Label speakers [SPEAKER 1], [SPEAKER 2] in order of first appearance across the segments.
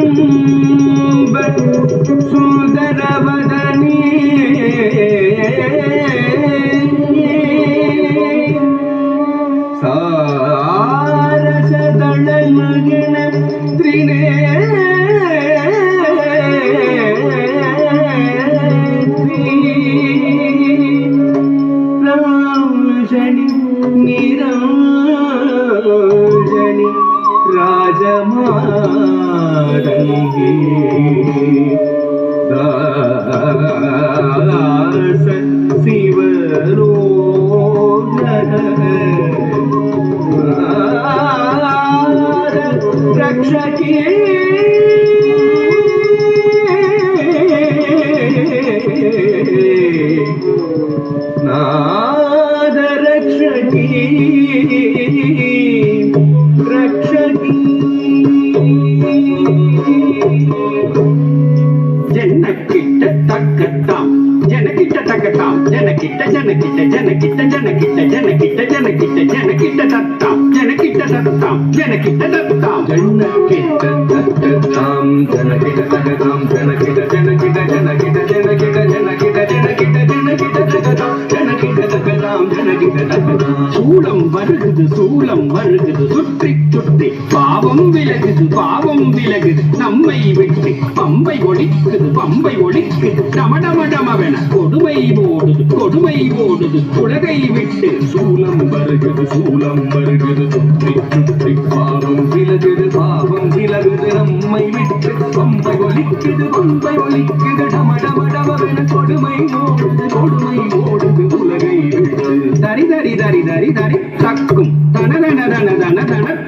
[SPEAKER 1] चंद्रबिंब सुंदरवदनी सारसदलमगिन त्रिनेत्री रांजनी निरंजनी राजमारंगी दास शिवरोधर रक्षकी नाद रक्षकी रक्षकी जनकिट तकताम जनकिट तकताम जनकिट जनकिट जनकिट जनकिट जनकिट जनकिट जनकिट तकताम जनकिट तकताम जनकिट तकताम जनकिट तकताम जनकिट तकताम जनकिट जनकिट जनकिट जनकिट जनकिट जनकिट जनकिट तकताम जनकिट तकताम जनकिट तकताम சூலம் வருகுது சுற்றி சுற்றி பாவம் விலகுது நம்மை விட்டு பம்பை ஒழிக்குது டமடமடமவென கொடுமை ஓடுது உலகை விட்டு சூலம் வருகுது சுற்றி சுற்றி பாவம் விலகுது நம்மை விட்டு பம்பை ஒழிக்குது டமடமடமவென கொடுமை ஓடுது உலகை விட்டு தரி தரி தரி தரி தரி தக்கும் தன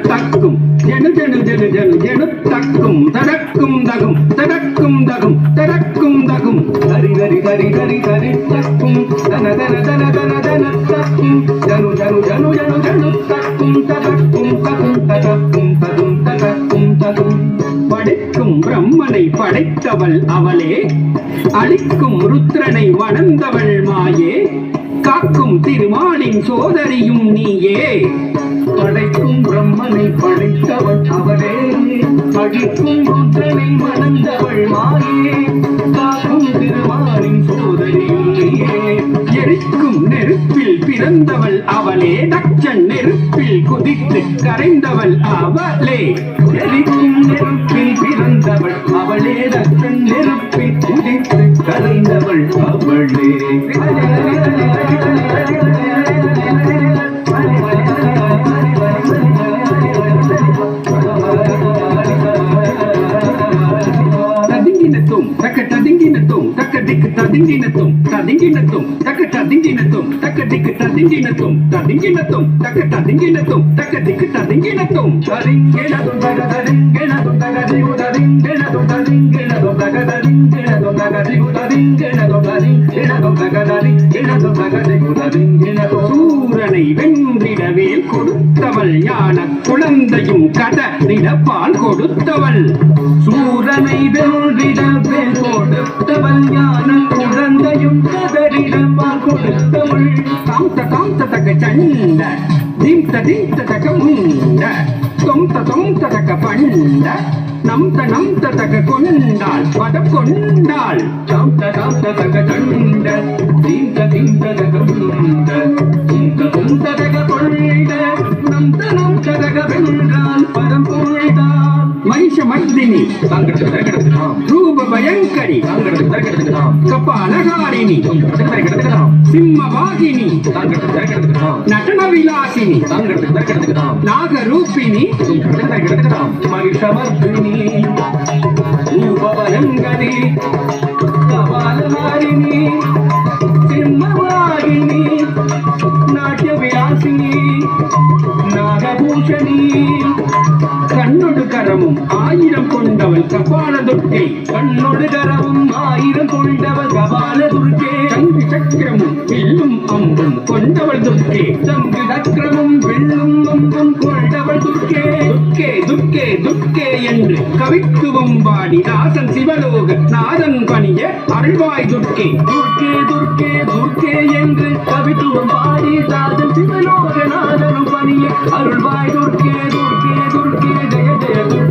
[SPEAKER 1] தக்கும் ஜனு ஜனு ஜனு ஜனு ஜனு தக்கும் தடக்கும் தகும் தடக்கும் தகும் தடக்கும் தகும் தரி தரி தரி தரி தரி தக்கும் தன தன தன தன தன தக்கும் ஜனு ஜனு ஜனு ஜனு ஜனு தக்கும் தடக்கும் தகும் தடக்கும் தகும் தடக்கும் தகும் படைக்கும் பிரம்மனை படைத்தவள் அவளே அழிக்கும் ருத்ரனை வணந்தவள் மாயே காக்கும் திருமாலின் சோதரியும் நீயே படைக்கும் பிரம்மனை படைத்தவள் அவளே அழிக்கும் ருத்ரனை மணந்தவள் மாயே காக்கும் திருமாலின் சோதரியும் நீயே எரிக்கும் நெருப்பில் பிறந்தவள் அவளே தச்சன் நெருப்பில் குதித்து கரைந்தவள் அவளே எரிக்கும் நெருப்பில் பிறந்தவள் அவளே தச்சன் நெருப்பில் குதித்து கரைந்தவள் அவளே சூரனை வென்றிடவே கொடுத்தவள் ஞான குழந்தையும் கடனிடப்பால் கொடுத்தவள் சூரனை வென்றிடவே கொடுத்தவள் ஞான குழந்தையும் கடனிடப்பால் கொடுத்தவள் காந்த காந்த தக சண்ட தீம்த தீம்த தக முண்ட தொம்த தொம்த தக பண்ட நம்த நம்த தக கொண்டாள் பத கொண்டாள் சாந்த சாந்த தக சண்ட தீம்த தீம்த தக முண்ட தொம்த தொம்த தக கொண்ட நம்த நம்த தக வென்றாள் பதம் கொண்டாள் மகிஷ மர்தினி ரூப பயங்கரி கபாலகாரிணி சிம்மவாகினி நடன விலாசினி நாகரூபிணி மகிஷமர்தினி ரூப பயங்கரி கபாலகாரிணி சிம்மவாகினி நாட்டிய விலாசினி நாகபூஷணி கண்ணொடு கரமும் 1000 கொண்டவள் கபால துர்க்கை கண்ணொடு கரவும் ஆயிரம் கொண்டவள் கபால துர்க்கே சங்கு சக்கரமும் வில்லும் அம்பும் கொண்டவள் துர்க்கே சங்கு சக்கரமும் வில்லும் அம்பும் கொண்டவள் துர்க்கே துர்க்கே துர்க்கே துர்க்கே என்று கவித்துவம் பாடி தாசன் சிவலோக நாதன் பணிய அருள்வாய் துர்க்கே துர்க்கே துர்க்கே துர்க்கே என்று கவித்துவம் பாடி தாசன் சிவலோக நாதன் பணிய அருள்வாய் துர்க்கே துர்க்கே துர்க்கே ஜெய ஜெய துர்க்கே